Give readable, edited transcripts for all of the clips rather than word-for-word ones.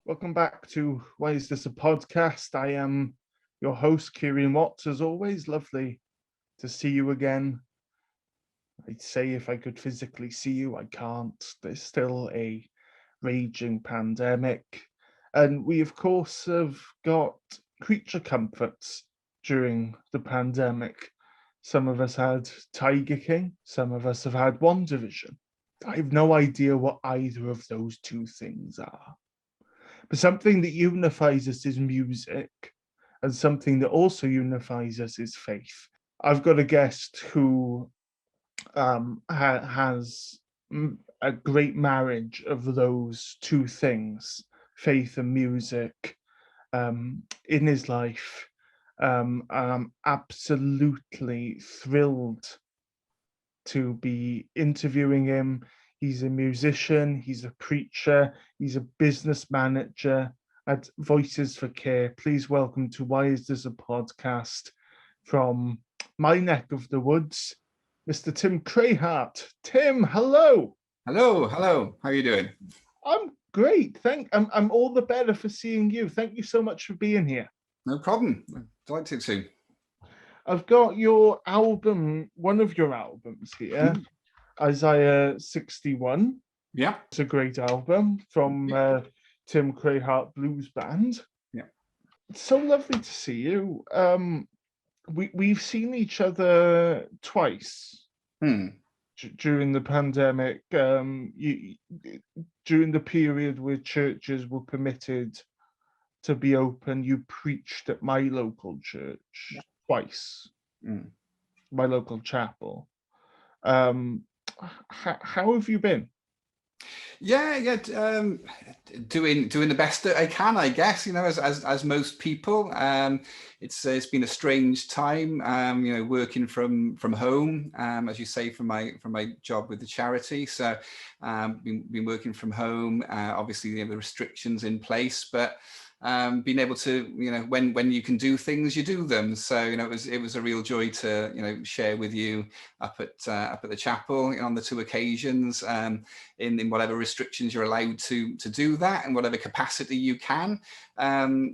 Welcome back to Why Is This a Podcast? I am your host, Kieran Watts. As always, lovely to see you again. I'd say if I could physically see you, I can't. There's still a raging pandemic. And we, of course, have got creature comforts during the pandemic. Some of us had Tiger King, some of us have had WandaVision. I have no idea what either of those two things are. But something that unifies us is music, and something that also unifies us is faith. I've got a guest who has a great marriage of those two things, faith and music, in his life. And I'm absolutely thrilled to be interviewing him. He's a musician, he's a preacher, he's a business manager at Voices for Care. Please welcome to Why Is This a Podcast from my neck of the woods, Mr. Tim Crahart. Tim, hello. Hello. How are you doing? I'm great. I'm all the better for seeing you. Thank you so much for being here. No problem. Delighted to. I've got your album, one of your albums here, Isaiah 61. Yeah. It's a great album from Tim Crahart Blues Band. Yeah. It's so lovely to see you. We've seen each other twice during the pandemic. During the period where churches were permitted to be open, you preached at my local church twice, my local chapel. How have you been? Doing the best that I can, I guess. As most people. It's been a strange time. Working from home, as you say, from my job with the charity. So, been working from home. Obviously, the restrictions in place, but being able to, when you can do things, you do them. So, it was a real joy to, share with you up at the chapel on the two occasions, in whatever restrictions you're allowed to do that, in whatever capacity you can.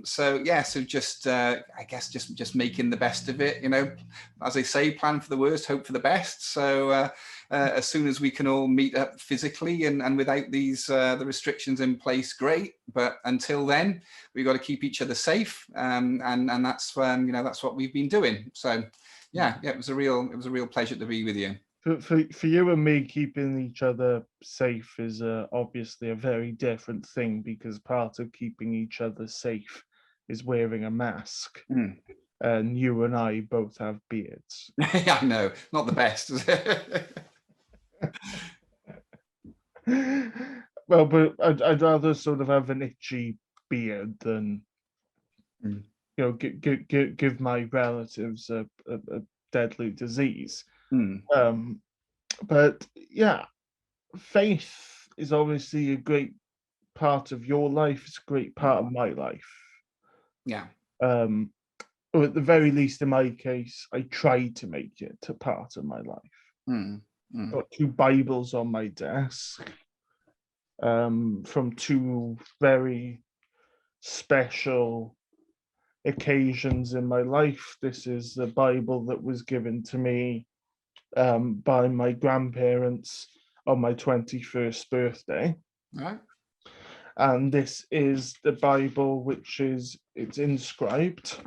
So just I guess just making the best of it. As I say, plan for the worst, hope for the best. So as soon as we can all meet up physically and without these the restrictions in place, great. But until then, we've got to keep each other safe, and that's that's what we've been doing. So it was a real pleasure to be with you. For you and me, keeping each other safe is obviously a very different thing, because part of keeping each other safe is wearing a mask. And you and I both have beards. Yeah, I know, not the best. Well, but I'd rather sort of have an itchy beard than give my relatives a deadly disease. But yeah, faith is obviously a great part of your life. It's a great part of my life. Yeah. Or at the very least, in my case, I tried to make it a part of my life. Got two Bibles on my desk, from two very special occasions in my life. This is the Bible that was given to me by my grandparents on my 21st birthday. Right. And this is the Bible it's inscribed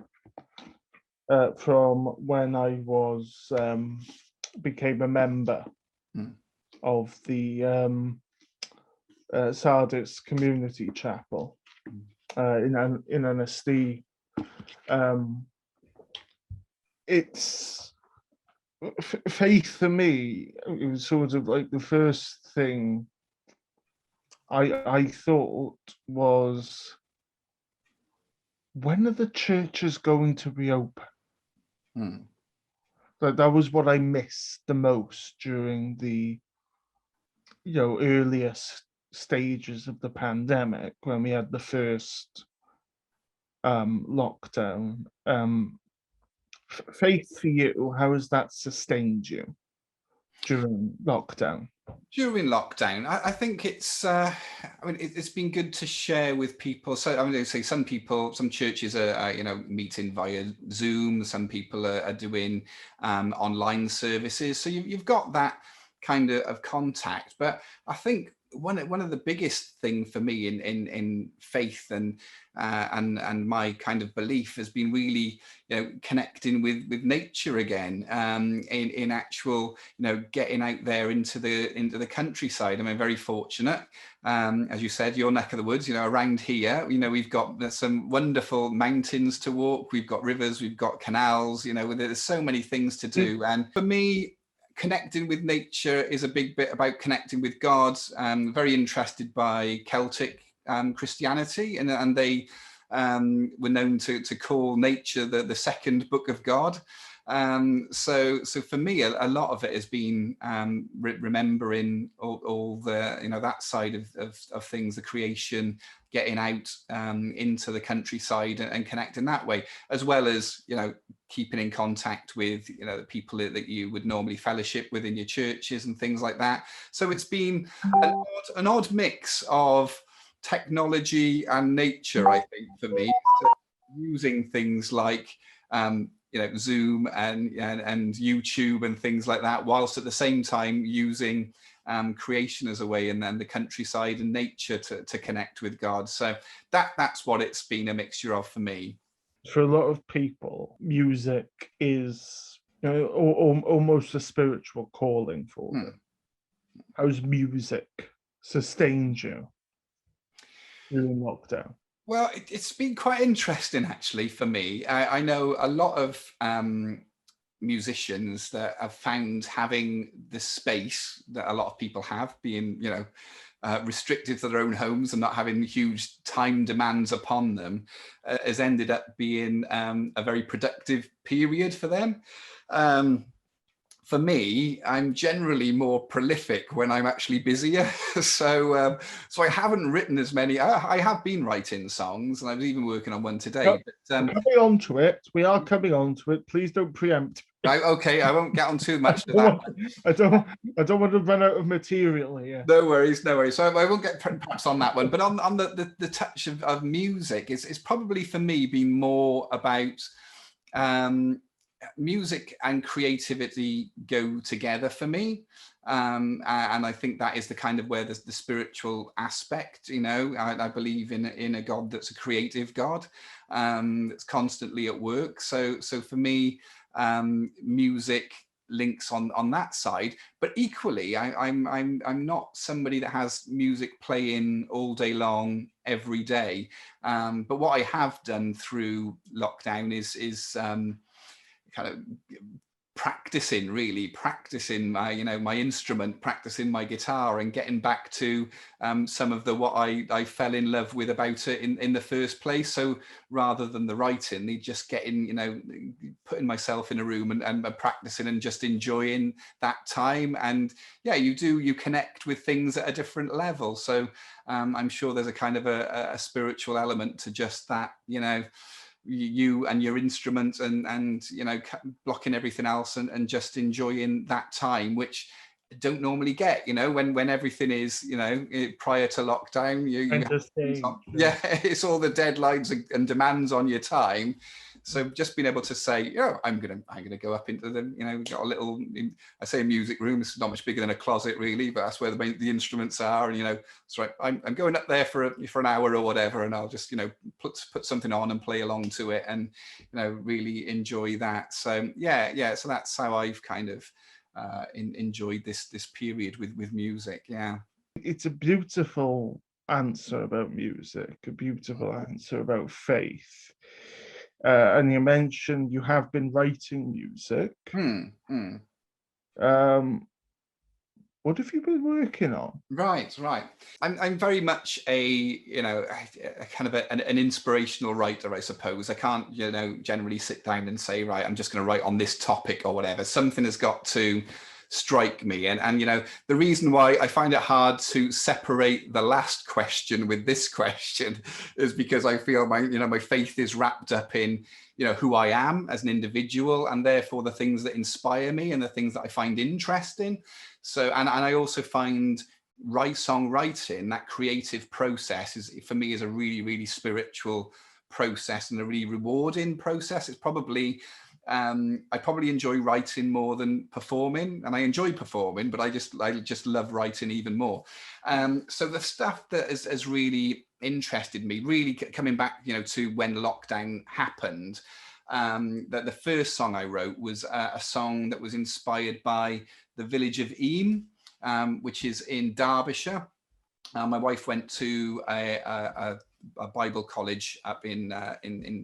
from when I became a member of the Sardis Community Chapel in Anstey. It's faith for me. It was sort of like the first thing I thought was, when are the churches going to reopen? That was what I missed the most during the earliest stages of the pandemic, when we had the first lockdown. Faith for you, how has that sustained you during lockdown? During lockdown, I think it's, I mean, it's been good to share with people. So I'm going to say some people, some churches are meeting via Zoom. Some people are doing online services. So you've got that kind of contact. But I think one of the biggest thing for me in faith and my kind of belief has been really, connecting with nature again, in actual, getting out there into the countryside. I mean, very fortunate, as you said, your neck of the woods, around here, we've got some wonderful mountains to walk, we've got rivers, we've got canals, there's so many things to do. And for me, connecting with nature is a big bit about connecting with God. Very interested by Celtic Christianity, and they were known to call nature the second book of God. So for me, a lot of it has been remembering all the, that side of things, the creation, getting out into the countryside and connecting that way, as well as, keeping in contact with, the people that you would normally fellowship with in your churches and things like that. So it's been an odd mix of technology and nature, I think, for me. So using things like Zoom and YouTube and things like that, whilst at the same time using creation as a way, and then the countryside and nature to connect with God. So that's what it's been a mixture of for me. For a lot of people, music is almost a spiritual calling for them. How's music sustained you during lockdown? Well, it's been quite interesting, actually, for me. I know a lot of musicians that have found having the space that a lot of people have, being, restricted to their own homes and not having huge time demands upon them, has ended up being a very productive period for them. For me, I'm generally more prolific when I'm actually busier. So I haven't written as many. I have been writing songs, and I was even working on one today. But coming on to it. We are coming on to it. Please don't preempt. Okay, I won't get on too much to that. I don't want to run out of material here. No worries. So I won't get perhaps on that one. But on the touch of music, it's probably for me been more about music and creativity go together for me. And I think that is the kind of where the spiritual aspect, I believe in a God that's a creative God, that's constantly at work. So for me, music links on that side, but equally I'm not somebody that has music playing all day long every day. But what I have done through lockdown is kind of practicing my instrument, practicing my guitar, and getting back to some of what I fell in love with about it in the first place. So rather than the writing, just getting, putting myself in a room and practicing and just enjoying that time. And yeah, you connect with things at a different level. So I'm sure there's a kind of a spiritual element to just that, you and your instrument and blocking everything else and just enjoying that time, which I don't normally get, when everything is, prior to lockdown, it's all the deadlines and demands on your time. So just being able to say, I'm gonna go up into the, got a little, I say a music room. It's not much bigger than a closet really, but that's where the instruments are. And it's right. I'm going up there for an hour or whatever, and I'll just put something on and play along to it, and really enjoy that. So yeah. So that's how I've kind of enjoyed this period with music. Yeah, it's a beautiful answer about music, a beautiful answer about faith. And you mentioned you have been writing music. What have you been working on? Right. I'm very much a kind of an inspirational writer, I suppose. I can't generally sit down and say, right, I'm just going to write on this topic or whatever. Something has got to strike me. And the reason why I find it hard to separate the last question with this question is because I feel my faith is wrapped up in who I am as an individual, and therefore the things that inspire me and the things that I find interesting. So and I also find songwriting, that creative process, for me is a really, really spiritual process and a really rewarding process. It's probably I probably enjoy writing more than performing, and I enjoy performing, but I just love writing even more. So the stuff that has really interested me, really coming back to when lockdown happened, that the first song I wrote was a song that was inspired by the village of Eyam, which is in Derbyshire. My wife went to a Bible college up in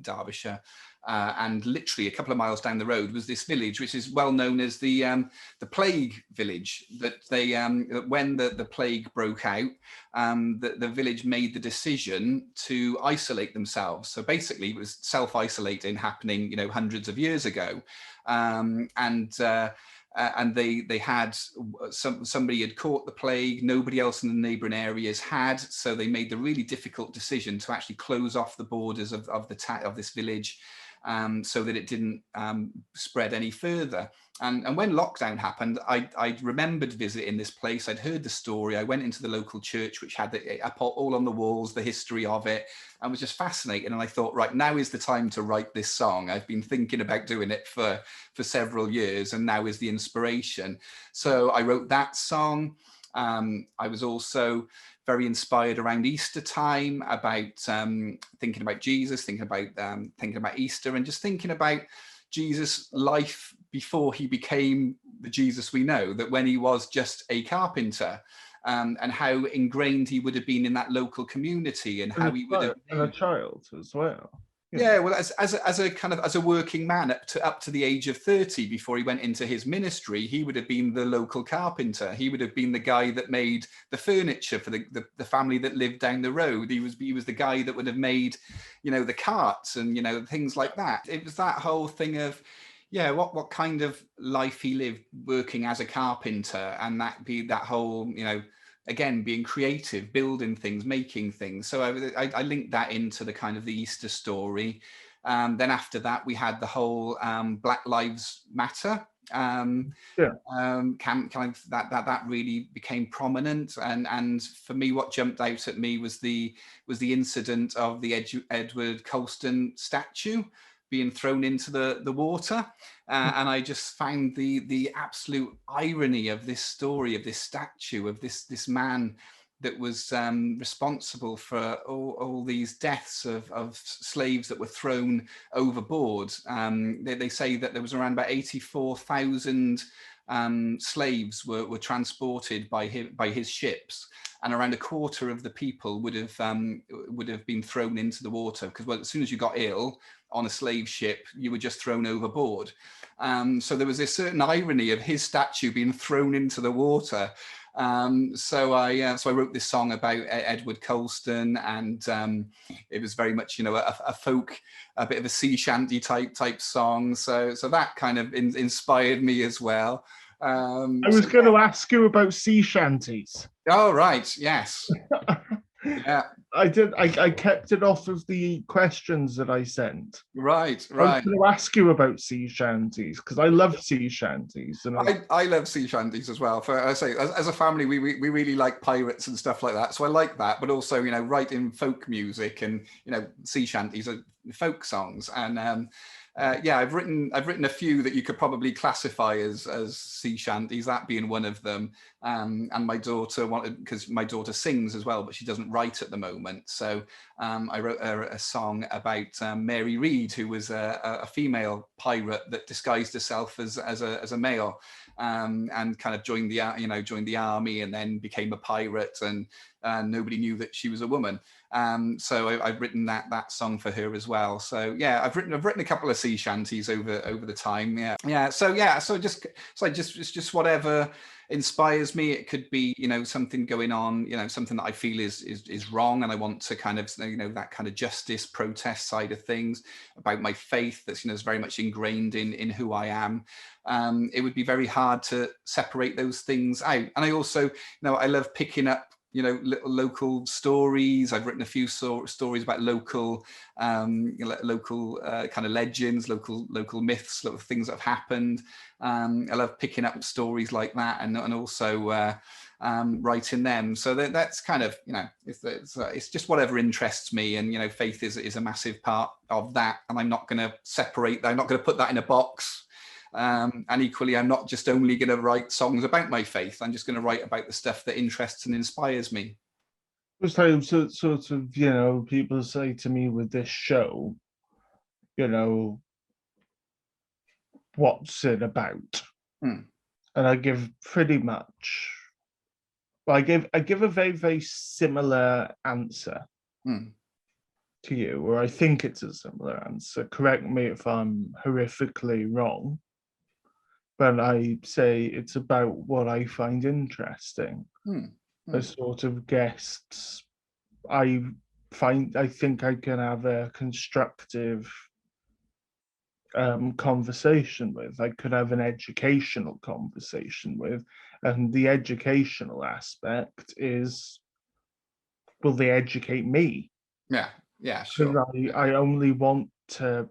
Derbyshire, and literally a couple of miles down the road was this village, which is well known as the plague village. That they when the plague broke out, the village made the decision to isolate themselves. So basically, it was self-isolating happening, hundreds of years ago, and they had somebody had caught the plague, nobody else in the neighboring areas had, so they made the really difficult decision to actually close off the borders of this village, so that it didn't spread any further. And when lockdown happened, I remembered visiting this place. I'd heard the story. I went into the local church, which had up all on the walls, the history of it, and was just fascinating. And I thought, right, now is the time to write this song. I've been thinking about doing it for several years, and now is the inspiration. So I wrote that song. I was also very inspired around Easter time, about thinking about Jesus, thinking about Easter, and just thinking about Jesus' life before he became the Jesus we know, that when he was just a carpenter, and how ingrained he would have been in that local community, and how he would have been a child as well. Yeah, well, as a working man up to the age of 30, before he went into his ministry, he would have been the local carpenter. He would have been the guy that made the furniture for the family that lived down the road. He was the guy that would have made, the carts and things like that. It was that whole thing of, what kind of life he lived working as a carpenter, and that whole, again, being creative, building things, making things. So I linked that into the kind of the Easter story. Then after that, we had the whole Black Lives Matter camp, kind of that really became prominent. And for me, what jumped out at me was the incident of the Edward Colston statue being thrown into the water. And I just found the absolute irony of this story, of this statue, of this man that was responsible for all these deaths of slaves that were thrown overboard. They say that there was around about 84,000 slaves were transported by his ships, and around a quarter of the people would have been thrown into the water, because as soon as you got ill on a slave ship, you were just thrown overboard. So there was a certain irony of his statue being thrown into the water. So I wrote this song about Edward Colston, and it was very much a folk, a bit of a sea shanty type song. So that kind of inspired me as well. I was going to ask you about sea shanties. Oh right, yes. Yeah, I did. I kept it off of the questions that I sent. Right. I was going to ask you about sea shanties, because I love sea shanties. And I love sea shanties as well. For I say, as a family, we really like pirates and stuff like that. So I like that, but also writing folk music, and sea shanties are folk songs. And I've written a few that you could probably classify as sea shanties, that being one of them. And my daughter wanted, because my daughter sings as well, but she doesn't write at the moment. So I wrote a song about Mary Read, who was a female pirate that disguised herself as a male, and kind of joined the army, and then became a pirate, and and nobody knew that she was a woman. So I've written that song for her as well. So yeah, I've written a couple of sea shanties over the time. So it's just whatever inspires me. It could be, something going on, something that I feel is wrong, and I want to kind of, that kind of justice protest side of things about my faith that's, is very much ingrained in who I am. It would be very hard to separate those things out. And I also, I love picking up, little local stories. I've written a few stories about local kind of legends, local myths, little things that have happened. I love picking up stories like that, and also writing them. So that's kind of, it's just whatever interests me, and faith is a massive part of that. And I'm not going to separate that. I'm not going to put that in a box. And equally, I'm not just only going to write songs about my faith. I'm just going to write about the stuff that interests and inspires me. It's like sort of, people say to me with this show, what's it about? And I give pretty much, I give a very, very similar answer to you, or I think it's a similar answer. Correct me if I'm horrifically wrong. But I say it's about what I find interesting. The sort of guests I think I can have a constructive conversation with. I could have an educational conversation with, and the educational aspect is, will they educate me? Yeah, sure. I only want to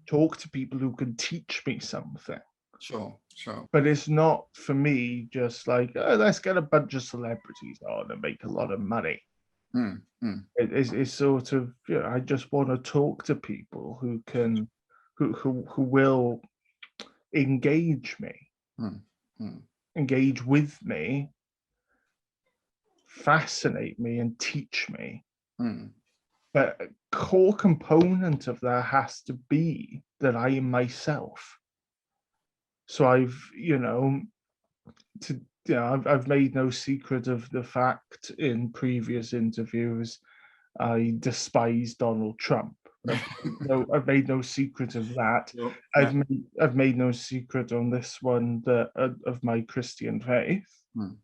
talk to people who can teach me something. Sure. But it's not for me just like, oh, let's get a bunch of celebrities on and make a lot of money. It's sort of, I just want to talk to people who can, who will engage me, engage with me, fascinate me, and teach me. But a core component of that has to be that I am myself. So I've made no secret of the fact in previous interviews I despise Donald Trump. I've made no secret of that. Sure. I've made no secret on this one that of my Christian faith, and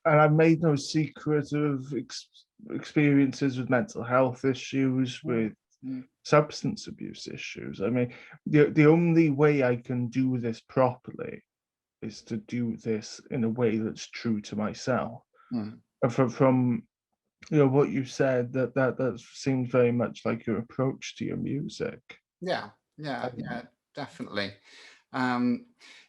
I've made no secret of experiences with mental health issues, with substance abuse issues. I mean, the only way I can do this properly is to do this in a way that's true to myself. And from what you said, that seems very much like your approach to your music. Yeah, definitely.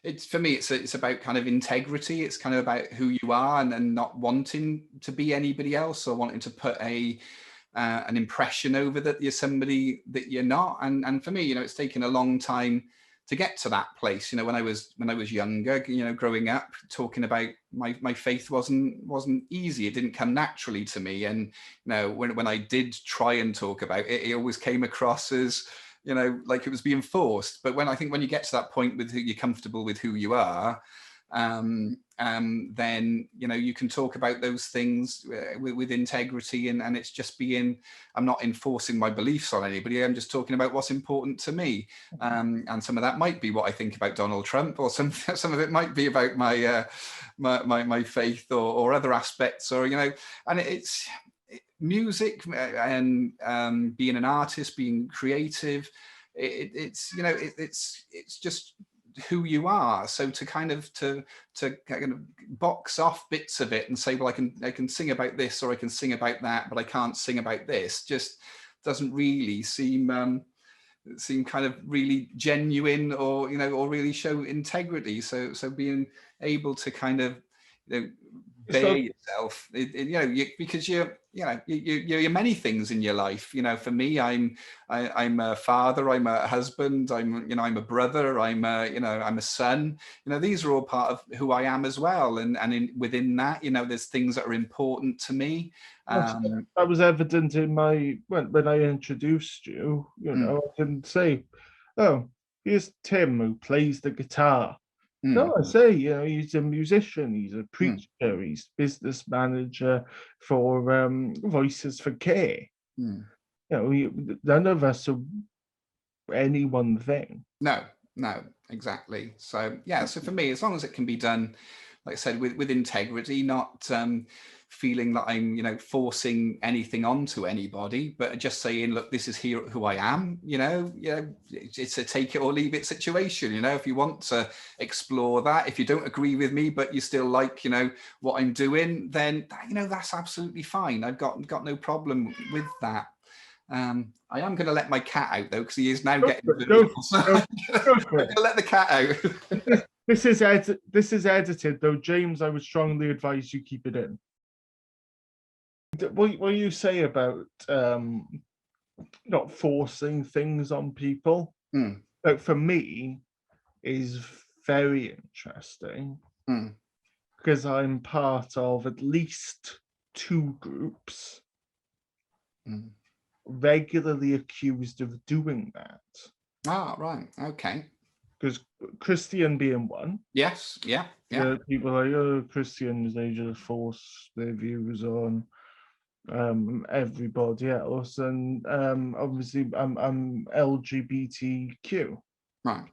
It's for me, it's about kind of integrity. It's kind of about who you are, and not wanting to be anybody else, or wanting to put an impression over that you're somebody that you're not. And for me, it's taken a long time to get to that place. When I was younger, growing up, talking about my faith wasn't easy. It didn't come naturally to me. And when I did try and talk about it, it always came across as like it was being forced. But when you get to that point with you're comfortable with who you are, then you can talk about those things with integrity, and it's just I'm not enforcing my beliefs on anybody. I'm just talking about what's important to me, and some of that might be what I think about Donald Trump, or some of it might be about my my faith, or other aspects, or and it's music, and being an artist, being creative. It's just who you are. So to kind of box off bits of it and say, well, I can sing about this, or I can sing about that, but I can't sing about this, just doesn't really seem kind of really genuine, or really show integrity. So being able to kind of bare yourself, because you're many things in your life. For me, I'm a father, I'm a husband, I'm a brother, I'm a son. These are all part of who I am as well, and within that, there's things that are important to me. That was evident in when I introduced you. I didn't say, oh, here's Tim who plays the guitar. No, I say, he's a musician, he's a preacher, he's business manager for Voices for Care. None of us are any one thing. No, exactly. So yeah, so for me, as long as it can be done, like I said, with integrity, not feeling that I'm forcing anything onto anybody, but just saying, look, this is here who I am. It's a take it or leave it situation. If you want to explore that, if you don't agree with me, but you still like what I'm doing, then that's absolutely fine. I've got no problem with that. I am going to let my cat out though, because he is now getting go for it. I'm going to let the cat out. This is edited though, James. I would strongly advise you keep it in. What you say about not forcing things on people, like for me, is very interesting because I'm part of at least 2 groups regularly accused of doing that. Ah, right, okay. Because Christian being one. Yes, yeah. People are like, oh, Christians, they just force their views on everybody else, and obviously I'm LGBTQ. Right.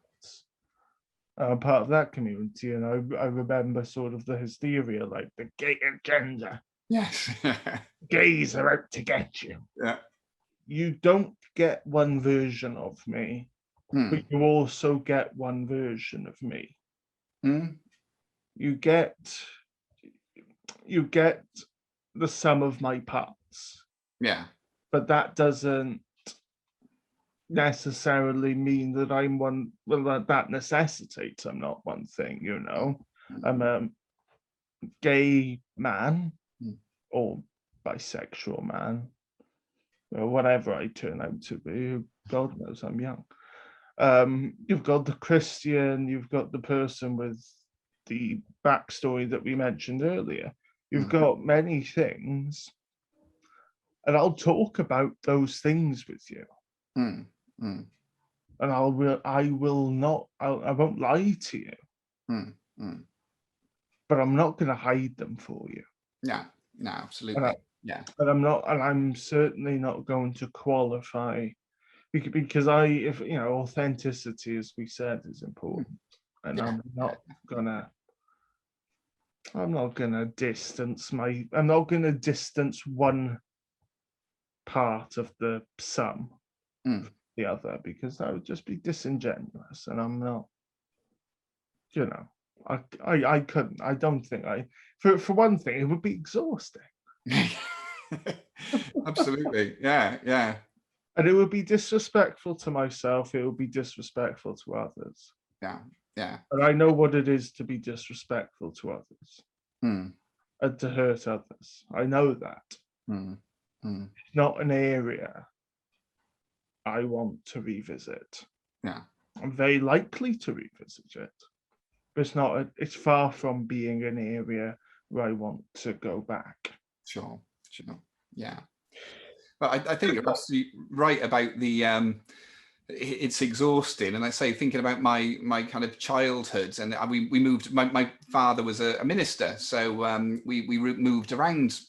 I'm part of that community, and I remember sort of the hysteria, like the gay agenda. Yes. Gays are out to get you. Yeah. You don't get one version of me, but you also get one version of me. You get the sum of my parts. Yeah. But that doesn't necessarily mean that I'm one. Well, that necessitates I'm not one thing, I'm a gay man or bisexual man, or whatever I turn out to be. God knows I'm young. You've got the Christian, you've got the person with the backstory that we mentioned earlier. You've got many things, and I'll talk about those things with you. And I won't lie to you. But I'm not going to hide them for you. No, absolutely. But I'm certainly not going to qualify, because authenticity, as we said, is important. And I'm not gonna distance one part of the sum from the other, because that would just be disingenuous, and I'm not, I couldn't. I don't think for one thing, it would be exhausting. Absolutely. Yeah. And it would be disrespectful to myself. It would be disrespectful to others. Yeah. And I know what it is to be disrespectful to others and to hurt others. I know that. It's not an area I want to revisit. Yeah. I'm very likely to revisit it, but it's far from being an area where I want to go back. Sure. Yeah. But I think you're absolutely right about the it's exhausting. And I say, thinking about my kind of childhood, and we moved. My father was a minister, so we moved around.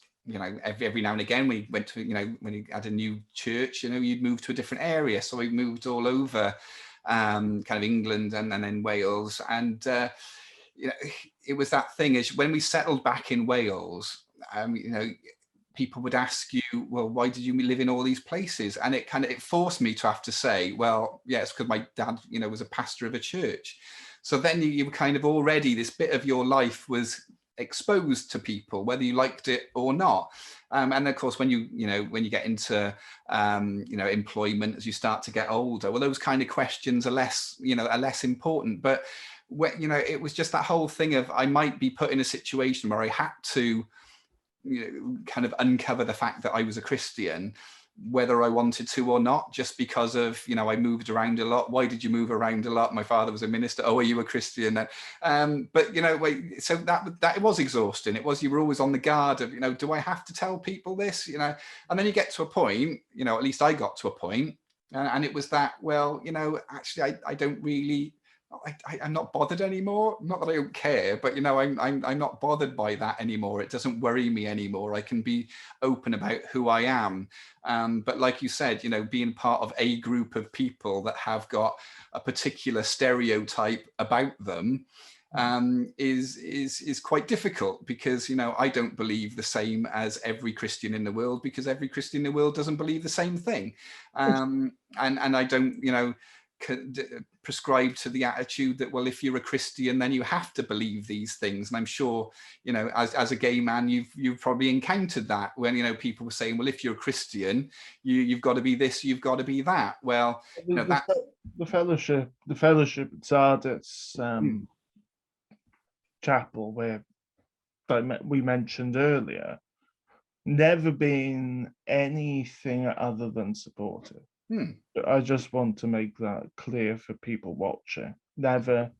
Every now and again, we went to when he had a new church, you'd move to a different area. So we moved all over, kind of England and then Wales, and it was that thing is when we settled back in Wales, people would ask you, well, why did you live in all these places? And it forced me to have to say, well, yeah, it's because my dad, was a pastor of a church. So then you were kind of already, this bit of your life was exposed to people, whether you liked it or not. And of course, when you get into, employment, as you start to get older, well, those kind of questions are less important. But it was just that whole thing of, I might be put in a situation where I had to, kind of uncover the fact that I was a Christian, whether I wanted to or not, just because of, I moved around a lot. Why did you move around a lot? My father was a minister. Oh, are you a Christian? But so that it was exhausting. It was, you were always on the guard of, do I have to tell people this? And then you get to a point, at least I got to a point, and it was that, well, actually, I don't really, I'm not bothered anymore. Not that I don't care, but I'm not bothered by that anymore. It doesn't worry me anymore. I can be open about who I am. But like you said, being part of a group of people that have got a particular stereotype about them is quite difficult, because I don't believe the same as every Christian in the world, because every Christian in the world doesn't believe the same thing, and I don't prescribe to the attitude that, well, if you're a Christian then you have to believe these things. And I'm sure as a gay man you've probably encountered that, when people were saying, well, if you're a Christian you've got to be this, you've got to be that. Well, the fellowship at Sardis chapel, where we mentioned earlier, never been anything other than supportive. I just want to make that clear for people watching. Never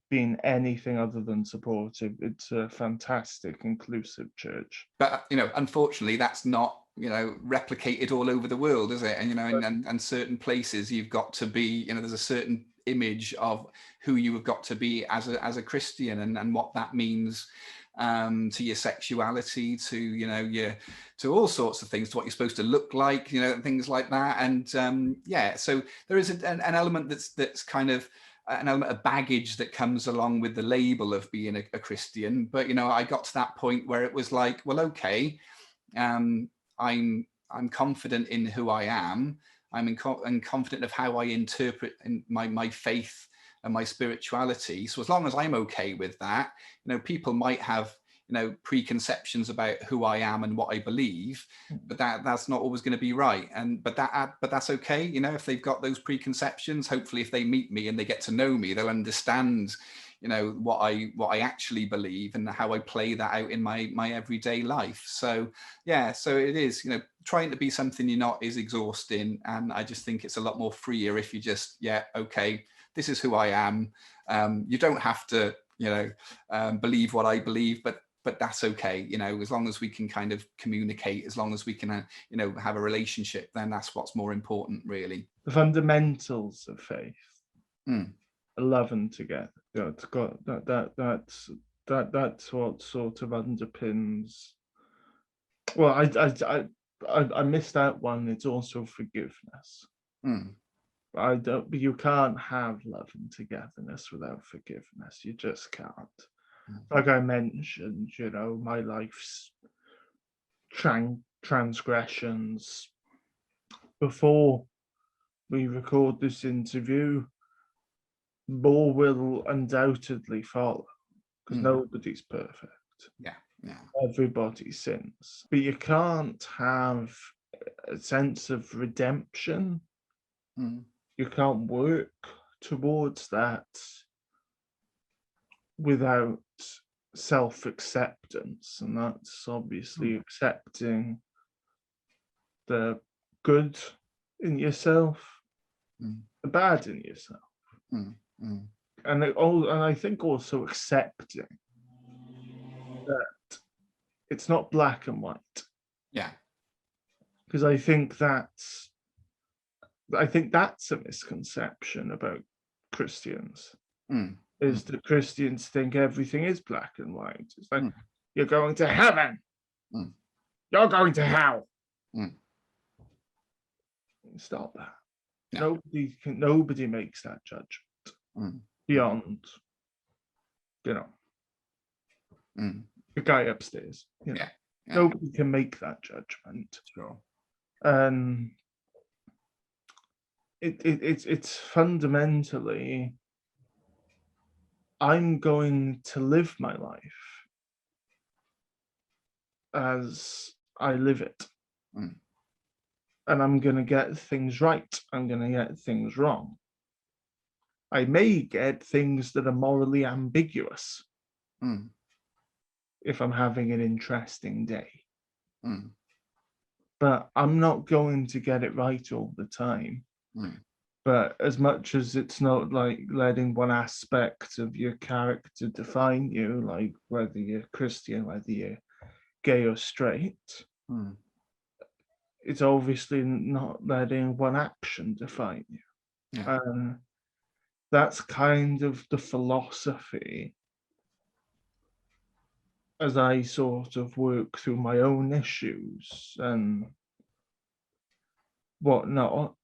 been anything other than supportive. It's a fantastic, inclusive church. But unfortunately, that's not replicated all over the world, is it? And and certain places you've got to be. There's a certain image of who you have got to be as a Christian, and what that means to your sexuality, to to all sorts of things, to what you're supposed to look like, things like that. And so there is an element that's kind of an element of baggage that comes along with the label of being a Christian. But I got to that point where it was like, well, okay, I'm confident in who I am. I'm confident of how I interpret my faith and my spirituality. So as long as I'm okay with that, people might have preconceptions about who I am and what I believe, but that's not always going to be right. But that's okay. If they've got those preconceptions, hopefully if they meet me and they get to know me, they'll understand what I actually believe and how I play that out in my everyday life. So so it is, trying to be something you're not is exhausting, and I just think it's a lot more freer if you just okay, this is who I am. You don't have to believe what I believe, but that's okay, as long as we can kind of communicate, as long as we can have a relationship, then that's what's more important, really. The fundamentals of faith, loving together. It's got that's what sort of underpins. Well, I missed out one. It's also forgiveness. You can't have love and togetherness without forgiveness. You just can't. Like I mentioned, my life's transgressions. Before we record this interview, more will undoubtedly follow, because nobody's perfect. Yeah. Everybody sins. But you can't have a sense of redemption. You can't work towards that without self-acceptance, and that's obviously accepting the good in yourself, the bad in yourself, and I think also accepting that it's not black and white. Because I think that's a misconception about Christians. Is that Christians think everything is black and white. It's like, you're going to heaven, you're going to hell. Stop that. Nobody makes that judgment beyond the guy upstairs. Nobody can make that judgment. Sure. It's fundamentally, I'm going to live my life as I live it. And I'm going to get things right. I'm going to get things wrong. I may get things that are morally ambiguous if I'm having an interesting day. But I'm not going to get it right all the time. But as much as it's not like letting one aspect of your character define you, like whether you're Christian, whether you're gay or straight, it's obviously not letting one action define you. that's kind of the philosophy as I sort of work through my own issues and whatnot.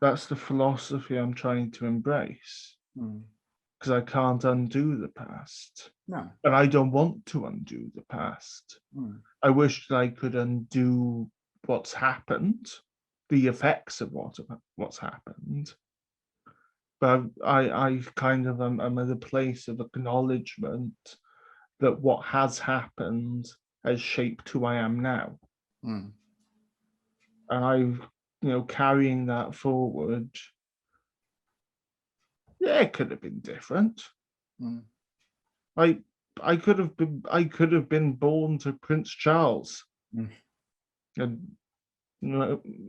That's the philosophy I'm trying to embrace because I can't undo the past. No. And I don't want to undo the past. I wish that I could undo what's happened, the effects of what's happened. But I kind of I'm at a place of acknowledgement that what has happened has shaped who I am now. And I've, carrying that forward. Yeah, it could have been different. I could have been born to Prince Charles. And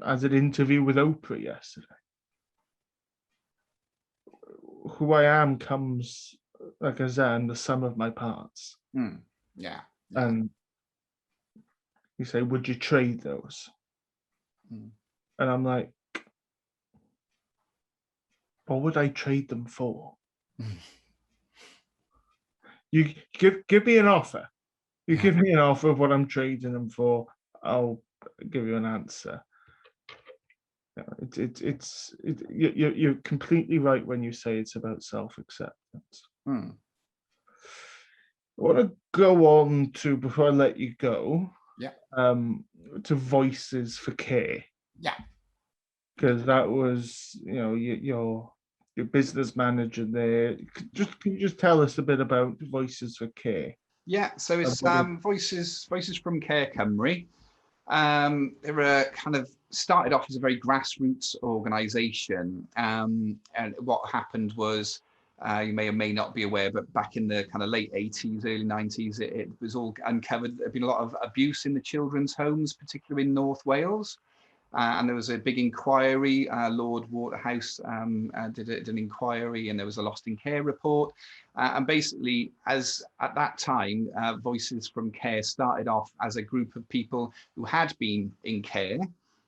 as an interview with Oprah yesterday. Who I am comes, like I said, in the sum of my parts. Yeah. And you say, would you trade those? And I'm like, what would I trade them for? You give me an offer. You give me an offer of what I'm trading them for. I'll give you an answer. You're completely right when you say it's about self-acceptance. I want to go on to, before I let you go, to Voices for Care. Yeah. Because that was, your business manager there. Can you just tell us a bit about Voices for Care? Yeah, so it's Voices from Care Cymru. They were kind of started off as a very grassroots organisation, and what happened was, you may or may not be aware, but back in the kind of late 80s, early 90s, it was all uncovered. There had been a lot of abuse in the children's homes, particularly in North Wales. And there was a big inquiry. Lord Waterhouse did an inquiry, and there was a lost in care report. And basically, as at that time, Voices from Care started off as a group of people who had been in care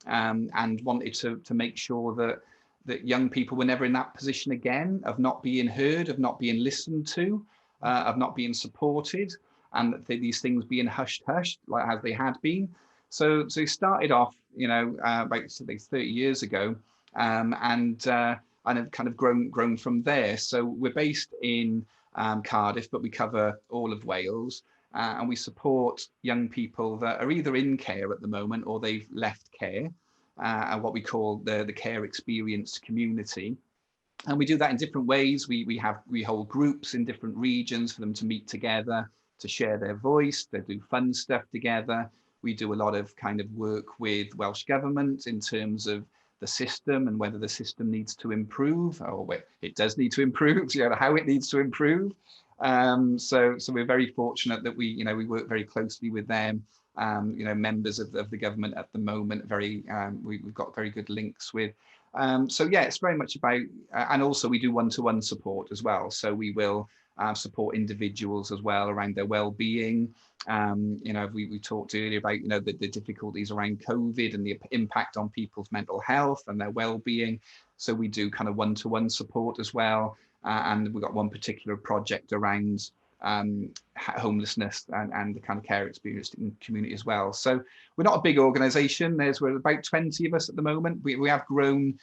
and wanted to make sure that young people were never in that position again of not being heard, of not being listened to, of not being supported, and that these things being hushed like as they had been. So it started off, about 30 years ago, and have kind of grown from there. So we're based in Cardiff, but we cover all of Wales, and we support young people that are either in care at the moment or they've left care, and what we call the care experienced community. And we do that in different ways. We hold groups in different regions for them to meet together, to share their voice. They do fun stuff together. We do a lot of kind of work with Welsh Government in terms of the system and whether the system needs to improve, or it does need to improve, how it needs to improve. So we're very fortunate that we work very closely with them. Members of the government at the moment. We've got very good links with. So yeah, it's very much about, and also we do one-to-one support as well. So we will support individuals as well around their well-being. We talked earlier about the difficulties around COVID and the impact on people's mental health and their well-being. So we do kind of one-to-one support as well. And we've got one particular project around homelessness and the kind of care experience in the community as well. So we're not a big organisation. We're about 20 of us at the moment. We have grown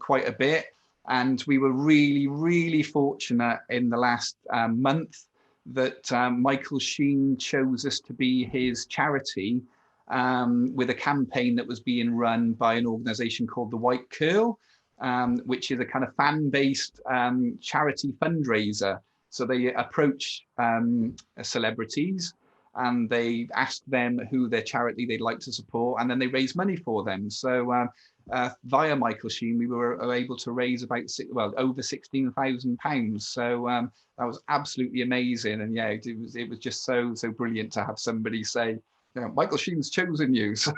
quite a bit, and we were really, really fortunate in the last month that Michael Sheen chose us to be his charity with a campaign that was being run by an organisation called the White Curl, which is a kind of fan-based charity fundraiser. So they approach celebrities and they ask them who their charity they'd like to support, and then they raise money for them. So via Michael Sheen, we were able to raise about over £16,000. So that was absolutely amazing, and yeah, it was just so brilliant to have somebody say, Michael Sheen's chosen you. So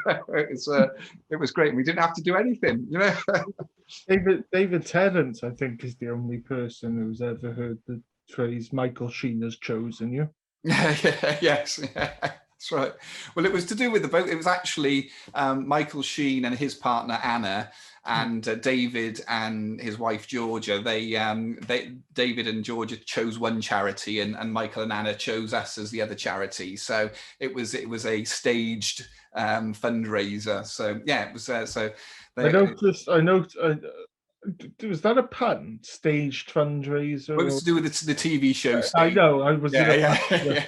it was great. We didn't have to do anything, David Tennant, I think, is the only person who's ever heard the phrase "Michael Sheen has chosen you." Yes. That's right. Well, it was to do with the boat. It was actually Michael Sheen and his partner Anna, and David and his wife Georgia. David and Georgia chose one charity, and Michael and Anna chose us as the other charity. So it was a staged fundraiser. So yeah, it was. So I noticed. Was that a pun? Staged fundraiser? It was to do with the TV show. I know. I was. Yeah.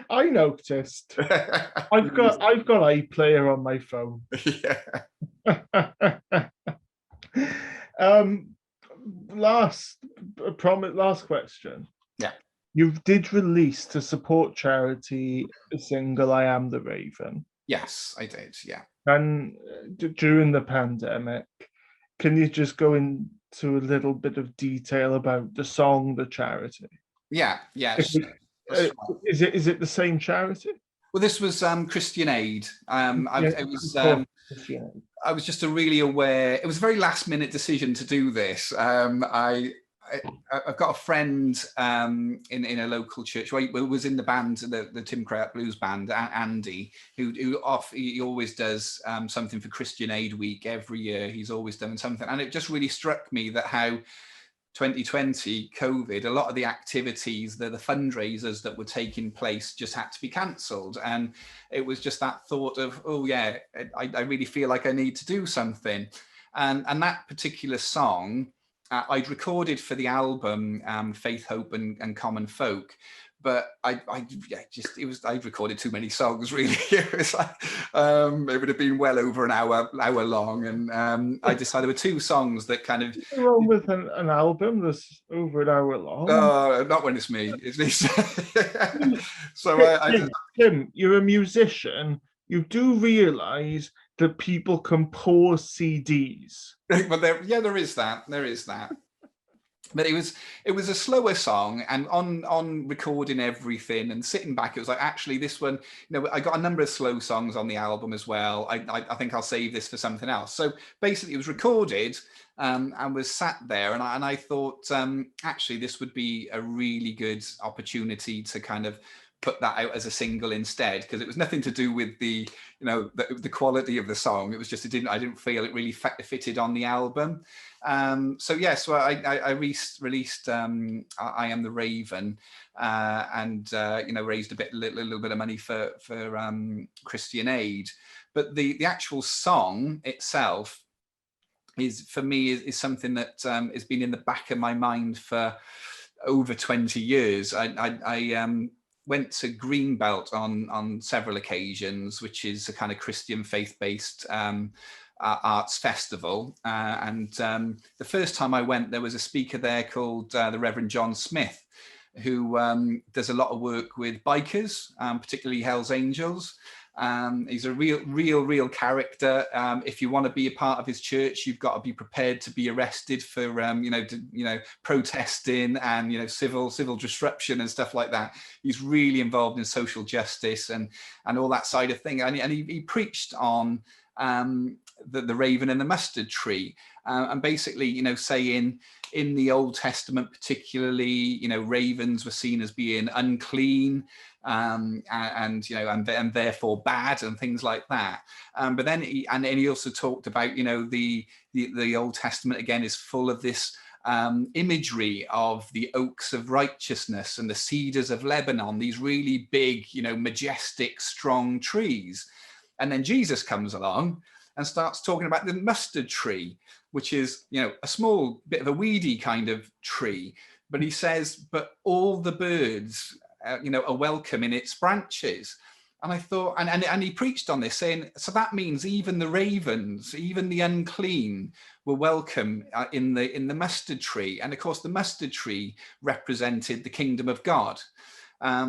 I noticed. I've got iPlayer on my phone. Yeah. Last question. Yeah. You did release, to support charity, a single, "I Am the Raven." Yes, I did. Yeah. And during the pandemic, can you just go into a little bit of detail about the song, the charity? Yeah. Is it the same charity? Well, this was Christian Aid. I was just really aware. It was a very last minute decision to do this. I've got a friend in a local church who was in the band, the Tim Crahart Blues band, Andy, he always does something for Christian Aid Week every year. He's always done something, and it just really struck me that how 2020 COVID, a lot of the activities, the fundraisers that were taking place just had to be cancelled, and it was just that thought of, oh yeah, I really feel like I need to do something, and that particular song I'd recorded for the album Faith, Hope and Common Folk, but I'd recorded too many songs really. It was like, it would have been well over an hour long, and I decided there were two songs that kind of. What's wrong with an album that's over an hour long? Not when it's me. It's me. So Tim, you're a musician. You do realise that people can pause CDs. Well, there is that. But it was a slower song, and on recording everything and sitting back, it was like, actually this one, I got a number of slow songs on the album as well. I think I'll save this for something else. So basically, it was recorded and was sat there, and I thought actually this would be a really good opportunity to kind of put that out as a single instead, because it was nothing to do with the quality of the song. It was just I didn't feel it really fitted on the album. So I released I Am the Raven, and raised a little bit of money for Christian Aid. But the actual song itself is, for me, is something that has been in the back of my mind for over 20 years. I went to Greenbelt on several occasions, which is a kind of Christian faith-based arts festival. And the first time I went, there was a speaker there called the Reverend John Smith, who does a lot of work with bikers, particularly Hell's Angels. He's a real character. If you want to be a part of his church, you've got to be prepared to be arrested for protesting and civil disruption and stuff like that. He's really involved in social justice and all that side of thing. And he preached on the raven and the mustard tree, and basically saying in the Old Testament particularly, ravens were seen as being unclean, and therefore bad and things like that. But then he also talked about the Old Testament again is full of this imagery of the oaks of righteousness and the cedars of Lebanon, these really big, majestic, strong trees. And then Jesus comes along and starts talking about the mustard tree, which is, a small bit of a weedy kind of tree. But he says, but all the birds, are welcome in its branches. And I thought, and he preached on this, saying, so that means even the ravens, even the unclean, were welcome in the mustard tree. And of course, the mustard tree represented the kingdom of God.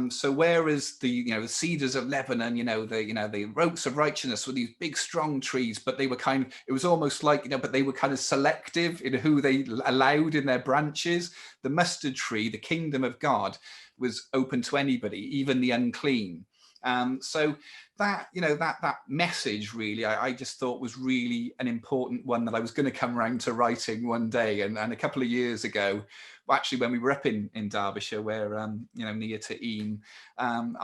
So whereas the cedars of Lebanon, the oaks of righteousness were these big strong trees, but they were it was almost like, but they were kind of selective in who they allowed in their branches. The mustard tree, the kingdom of God, was open to anybody, even the unclean. So that, you know, that message really, I just thought was really an important one that I was going to come around to writing one day. And a couple of years ago, actually, when we were up in Derbyshire, where you know, near to Eyam,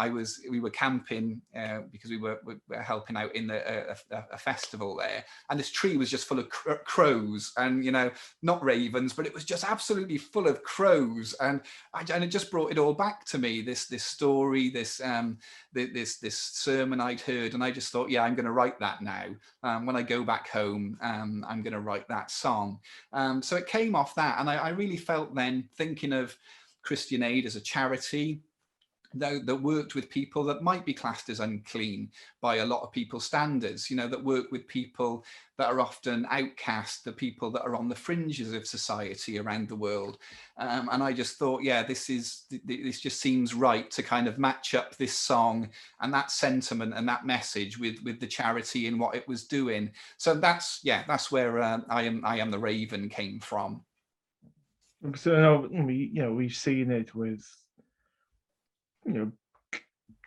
we were camping because we were helping out in a festival there, and this tree was just full of crows, and you know, not ravens, but it was just absolutely full of crows, and it just brought it all back to me. This story, this sermon I'd heard, and I just thought, yeah, I'm going to write that now. When I go back home, I'm going to write that song. So it came off that, and I really felt then, thinking of Christian Aid as a charity that worked with people that might be classed as unclean by a lot of people's standards, you know, that work with people that are often outcast, the people that are on the fringes of society around the world. And I just thought, yeah, this just seems right to kind of match up this song and that sentiment and that message with the charity and what it was doing. So that's where I am the Raven came from. So we've seen it with, you know,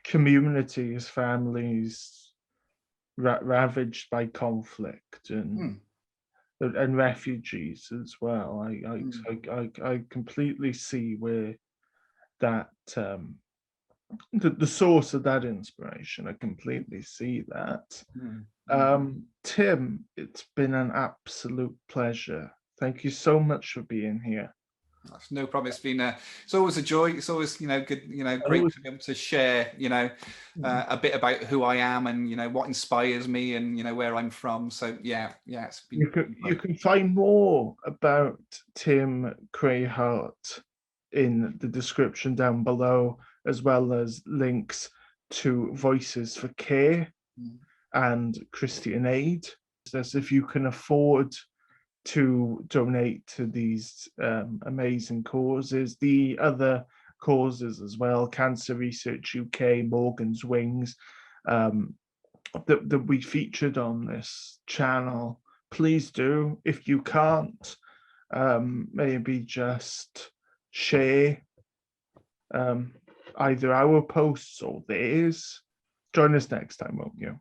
communities, families ravaged by conflict and refugees as well. I completely see where that the source of that inspiration. I completely see that. Tim, it's been an absolute pleasure. Thank you so much for being here. That's no problem. It's always a joy. It's always, you know, good, you know, great to be able to share, you know, a bit about who I am and, you know, what inspires me and, you know, where I'm from. So yeah, it's been. You can find more about Tim Crahart in the description down below, as well as links to Voices for Care and Christian Aid. As if you can afford to donate to these amazing causes, the other causes as well, Cancer Research UK, Morgan's Wings, that we featured on this channel. Please do. If you can't, maybe just share either our posts or theirs. Join us next time, won't you?